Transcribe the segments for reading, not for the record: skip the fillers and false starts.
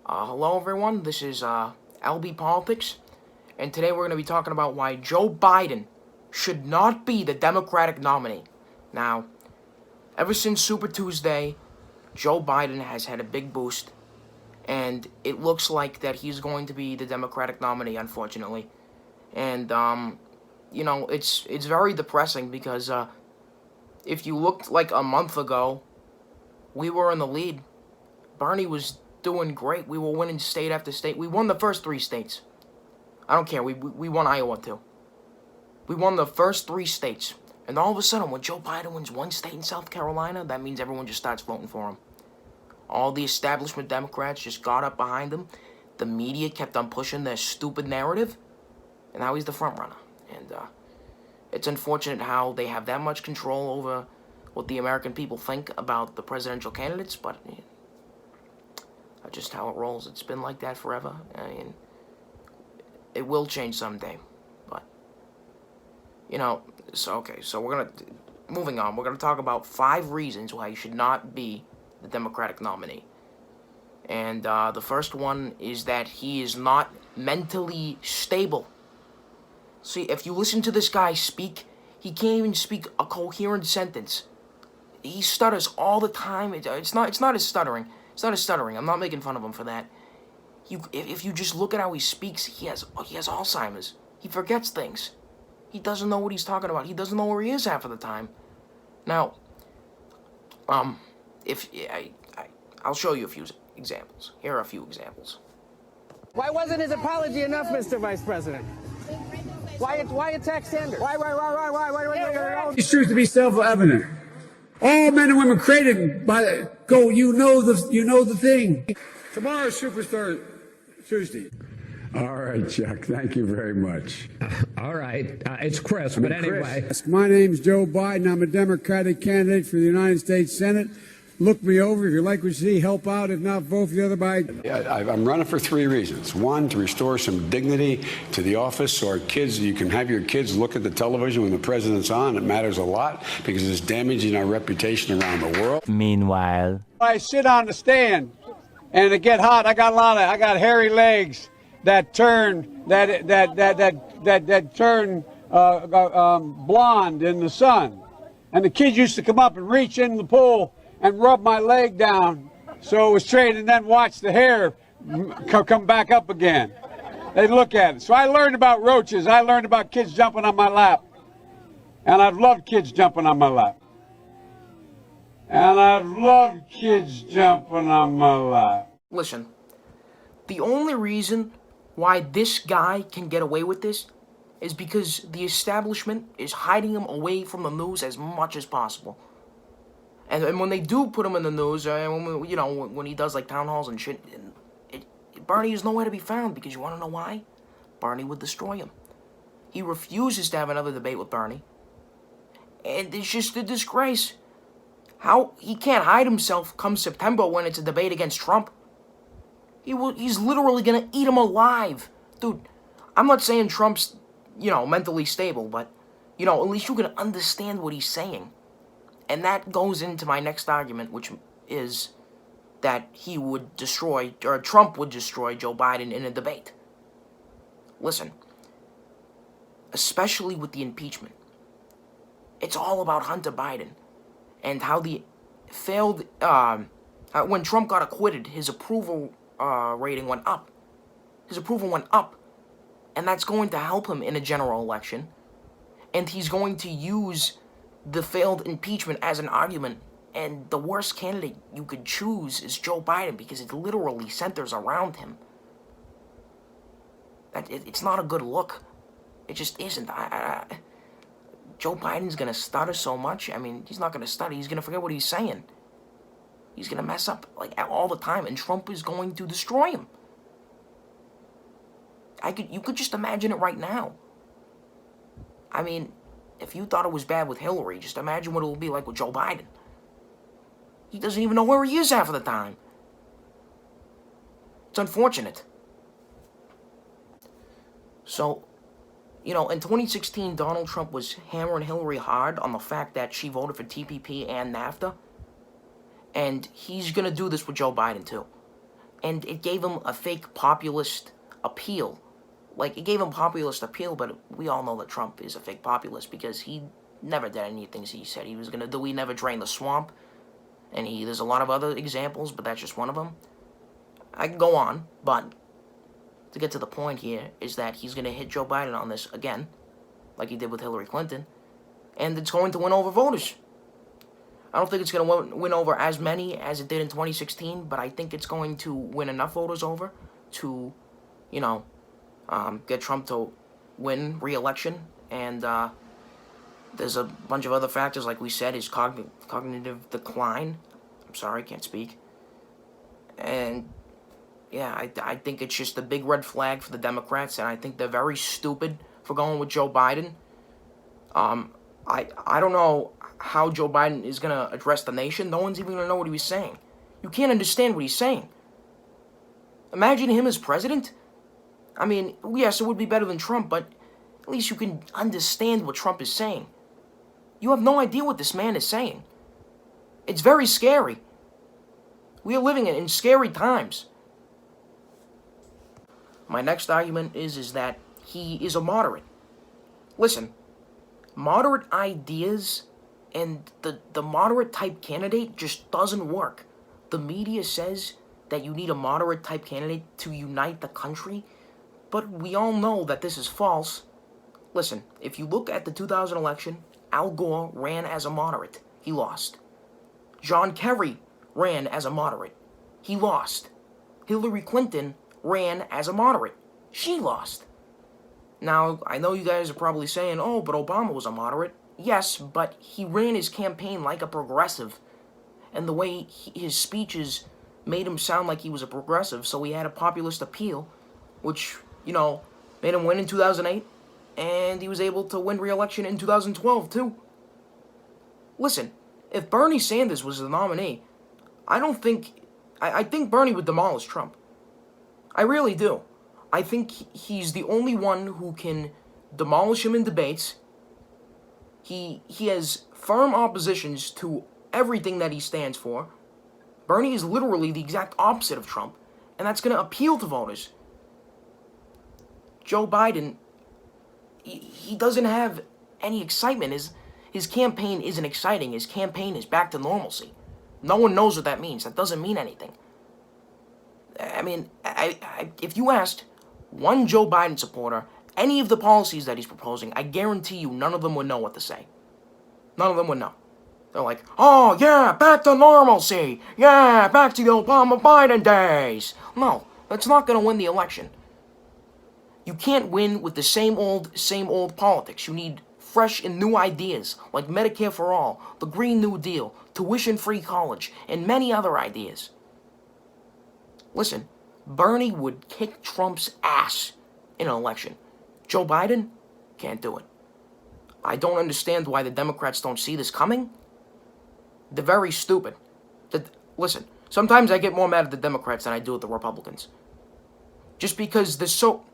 Hello everyone, this is LB Politics, and today we're going to be talking about why Joe Biden should not be the Democratic nominee. Now, ever since Super Tuesday, Joe Biden has had a big boost, and it looks like that he's going to be the Democratic nominee, unfortunately. And, it's very depressing because, if you looked like a month ago, we were in the lead. Bernie was doing great. We were winning state after state. We won the first 3 states. I don't care. We won Iowa too. We won the first 3 states. And all of a sudden, when Joe Biden wins 1 state in South Carolina, that means everyone just starts voting for him. All the establishment Democrats just got up behind him. The media kept on pushing their stupid narrative. And now he's the front runner. And it's unfortunate how they have that much control over what the American people think about the presidential candidates, but just how it rolls. It's been like that forever. I mean, it will change someday, but so moving on. We're gonna talk about 5 reasons why you should not be the Democratic nominee. And the first one is that he is not mentally stable. See, if you listen to this guy speak, he can't even speak a coherent sentence. He stutters all the time. It's not his stuttering. It's not his stuttering. I'm not making fun of him for that. If you just look at how he speaks, he has Alzheimer's. He forgets things. He doesn't know what he's talking about. He doesn't know where he is half of the time. Now, I'll show you a few examples. Here are a few examples. Why wasn't his apology enough, Mr. Vice President? Why attack Sanders? Why? These truths to be self-evident. All men and women created by go. You know the thing. Tomorrow's Superstar Tuesday. All right, Chuck. Thank you very much. All right. It's Chris, but anyway. Chris. My name's Joe Biden. I'm a Democratic candidate for the United States Senate. Look me over. If you like what you see, help out. If not, vote for the other Biden. I'm running for 3 reasons. 1, to restore some dignity to the office so our kids, you can have your kids look at the television when the president's on. It matters a lot because it's damaging our reputation around the world. Meanwhile, I sit on the stand and it get hot. I got hairy legs that turn blonde in the sun. And the kids used to come up and reach in the pool and rub my leg down so it was straight, and then watch the hair come back up again. They'd look at it. So I learned about roaches. I learned about kids jumping on my lap. And I've loved kids jumping on my lap. Listen, the only reason why this guy can get away with this is because the establishment is hiding him away from the news as much as possible. And when they do put him in the news, when he does like town halls and shit, Bernie is nowhere to be found because you want to know why? Bernie would destroy him. He refuses to have another debate with Bernie. And it's just a disgrace. How he can't hide himself come September when it's a debate against Trump. He's literally going to eat him alive. Dude, I'm not saying Trump's, mentally stable, but, at least you can understand what he's saying. And that goes into my next argument, which is that Trump would destroy Joe Biden in a debate. Listen, especially with the impeachment, it's all about Hunter Biden and how the failed, when Trump got acquitted, his approval rating went up. His approval went up, and that's going to help him in a general election, and he's going to use the failed impeachment as an argument, and the worst candidate you could choose is Joe Biden because it literally centers around him. It's not a good look. It just isn't. Joe Biden's going to stutter so much. I mean, he's not going to stutter. He's going to forget what he's saying. He's going to mess up all the time, and Trump is going to destroy him. You could just imagine it right now. I mean, if you thought it was bad with Hillary, just imagine what it will be like with Joe Biden. He doesn't even know where he is half of the time. It's unfortunate. So, in 2016, Donald Trump was hammering Hillary hard on the fact that she voted for TPP and NAFTA. And he's going to do this with Joe Biden, too. and it gave him a fake populist appeal. Like, it gave him populist appeal, but we all know that Trump is a fake populist because he never did any things he said he was going to do. He never drained the swamp, and there's a lot of other examples, but that's just one of them. I can go on, but to get to the point here is that he's going to hit Joe Biden on this again, like he did with Hillary Clinton, and it's going to win over voters. I don't think it's going to win over as many as it did in 2016, but I think it's going to win enough voters over to, you know, get Trump to win re-election. And there's a bunch of other factors, like we said, his cognitive decline. I'm sorry, can't speak. And yeah, I think it's just a big red flag for the Democrats, and I think they're very stupid for going with Joe Biden. I don't know how Joe Biden is going to address the nation. No one's even going to know what he was saying. You can't understand what he's saying. Imagine him as president. I mean, yes, it would be better than Trump, but at least you can understand what Trump is saying. You have no idea what this man is saying. It's very scary. We are living in scary times. My next argument is that he is a moderate. Listen, moderate ideas and the moderate type candidate just doesn't work. The media says that you need a moderate type candidate to unite the country, but we all know that this is false. Listen, if you look at the 2000 election, Al Gore ran as a moderate. He lost. John Kerry ran as a moderate. He lost. Hillary Clinton ran as a moderate. She lost. Now, I know you guys are probably saying, oh, but Obama was a moderate. Yes, but he ran his campaign like a progressive. And the way his speeches made him sound like he was a progressive, so he had a populist appeal, which, you know, made him win in 2008. And he was able to win re-election in 2012, too. Listen, if Bernie Sanders was the nominee, I think Bernie would demolish Trump. I really do. I think he's the only one who can demolish him in debates. He has firm oppositions to everything that he stands for. Bernie is literally the exact opposite of Trump, and that's going to appeal to voters. Joe Biden, he doesn't have any excitement. His campaign isn't exciting. His campaign is back to normalcy. No one knows what that means. That doesn't mean anything. I mean, if you asked one Joe Biden supporter any of the policies that he's proposing, I guarantee you none of them would know what to say. None of them would know. They're like, oh, yeah, back to normalcy. Yeah, back to the Obama-Biden days. No, that's not going to win the election. You can't win with the same old politics. You need fresh and new ideas, like Medicare for All, the Green New Deal, tuition-free college, and many other ideas. Listen, Bernie would kick Trump's ass in an election. Joe Biden can't do it. I don't understand why the Democrats don't see this coming. They're very stupid. Listen, sometimes I get more mad at the Democrats than I do at the Republicans. Just because they're so...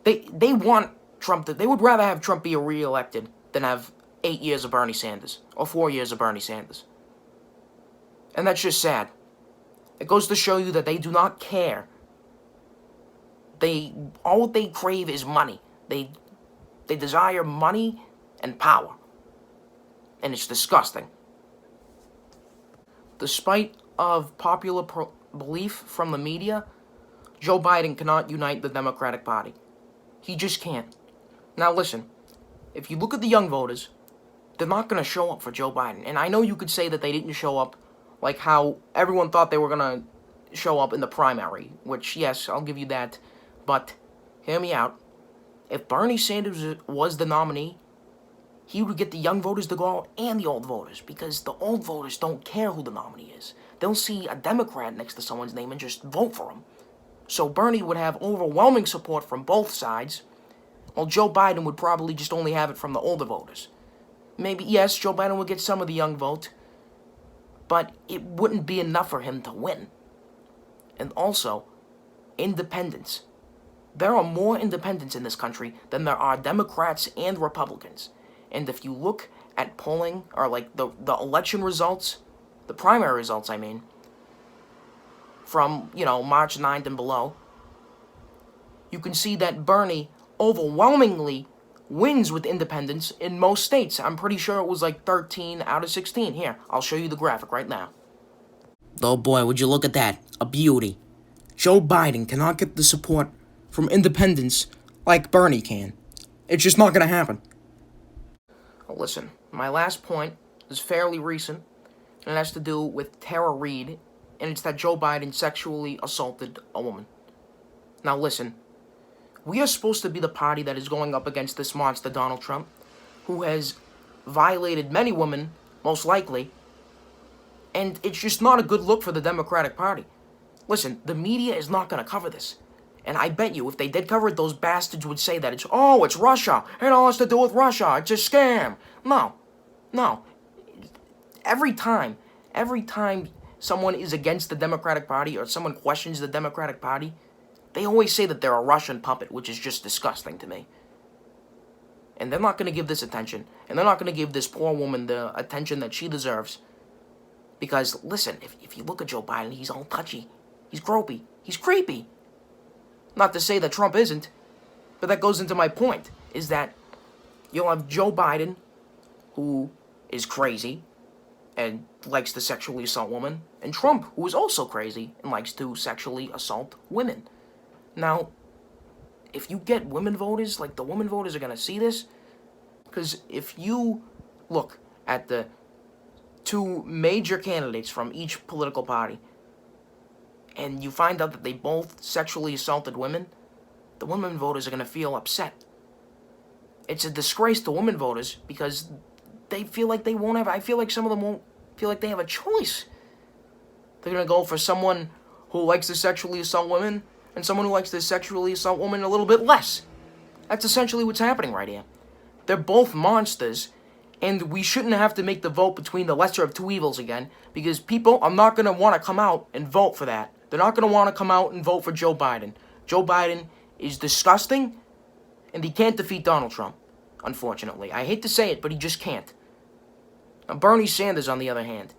They want Trump they would rather have Trump be re-elected than have 8 years of Bernie Sanders or 4 years of Bernie Sanders. And that's just sad. It goes to show you that they do not care. All they crave is money. They desire money and power. And it's disgusting. Despite of popular belief from the media, Joe Biden cannot unite the Democratic Party. He just can't. Now listen, if you look at the young voters, they're not going to show up for Joe Biden. And I know you could say that they didn't show up like how everyone thought they were going to show up in the primary, which, yes, I'll give you that. But hear me out. If Bernie Sanders was the nominee, he would get the young voters to go out and the old voters, because the old voters don't care who the nominee is. They'll see a Democrat next to someone's name and just vote for him. So Bernie would have overwhelming support from both sides, while Joe Biden would probably just only have it from the older voters. Maybe, yes, Joe Biden would get some of the young vote, but it wouldn't be enough for him to win. And also, independents. There are more independents in this country than there are Democrats and Republicans. And if you look at polling, or like the election results, the primary results, I mean, from, March 9th and below, you can see that Bernie overwhelmingly wins with independents in most states. I'm pretty sure it was like 13 out of 16. Here, I'll show you the graphic right now. Oh boy, would you look at that. A beauty. Joe Biden cannot get the support from independents like Bernie can. It's just not going to happen. Well, listen, my last point is fairly recent, and it has to do with Tara Reid, and it's that Joe Biden sexually assaulted a woman. Now listen, we are supposed to be the party that is going up against this monster, Donald Trump, who has violated many women, most likely, and it's just not a good look for the Democratic Party. Listen, the media is not going to cover this. And I bet you, if they did cover it, those bastards would say that it's Russia. It all has to do with Russia. It's a scam. No. Every time someone is against the Democratic Party or someone questions the Democratic Party, they always say that they're a Russian puppet, which is just disgusting to me. And they're not going to give this attention. And they're not going to give this poor woman the attention that she deserves. Because, listen, if you look at Joe Biden, he's all touchy. He's gropey. He's creepy. Not to say that Trump isn't, but that goes into my point, is that you'll have Joe Biden, who is crazy and likes to sexually assault women, and Trump, who is also crazy and likes to sexually assault women. Now, if you get women voters, like the women voters are going to see this, because if you look at the two major candidates from each political party, and you find out that they both sexually assaulted women, the women voters are going to feel upset. It's a disgrace to women voters because they feel like they won't have, I feel like some of them won't feel like they have a choice. They're going to go for someone who likes to sexually assault women and someone who likes to sexually assault women a little bit less. That's essentially what's happening right here. They're both monsters, and we shouldn't have to make the vote between the lesser of two evils again, because people are not going to want to come out and vote for that. They're not going to want to come out and vote for Joe Biden. Joe Biden is disgusting, and he can't defeat Donald Trump, unfortunately. I hate to say it, but he just can't. Now, Bernie Sanders, on the other hand,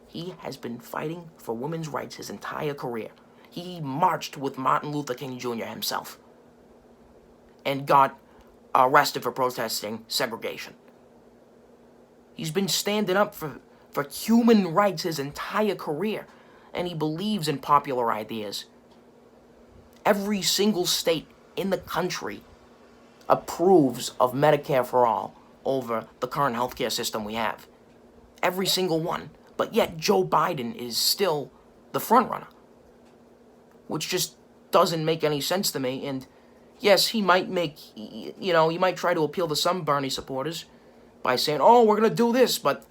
he has been fighting for women's rights his entire career. He marched with Martin Luther King Jr. himself and got arrested for protesting segregation. He's been standing up for human rights his entire career, and he believes in popular ideas. Every single state in the country approves of Medicare for all over the current healthcare system we have. Every single one. But yet Joe Biden is still the front runner, which just doesn't make any sense to me. And yes, he might he might try to appeal to some Bernie supporters by saying, we're going to do this, but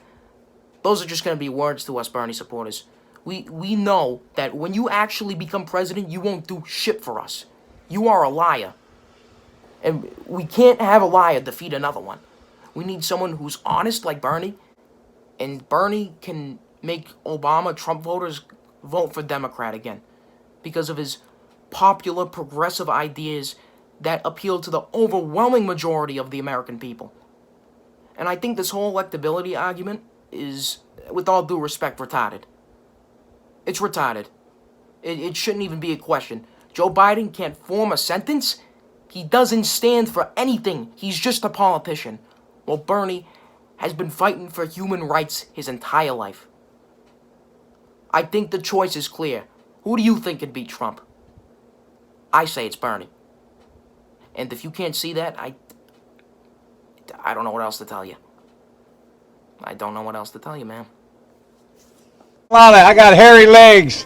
those are just going to be words to us Bernie supporters. We know that when you actually become president, you won't do shit for us. You are a liar. And we can't have a liar defeat another one. We need someone who's honest like Bernie, and Bernie can make Obama, Trump voters vote for Democrat again because of his popular, progressive ideas that appeal to the overwhelming majority of the American people. And I think this whole electability argument is, with all due respect, retarded. It's retarded. It shouldn't even be a question. Joe Biden can't form a sentence. He doesn't stand for anything. He's just a politician. While Bernie has been fighting for human rights his entire life. I think the choice is clear. Who do you think can beat Trump? I say it's Bernie. And if you can't see that, I don't know what else to tell you. I don't know what else to tell you, man. I got hairy legs.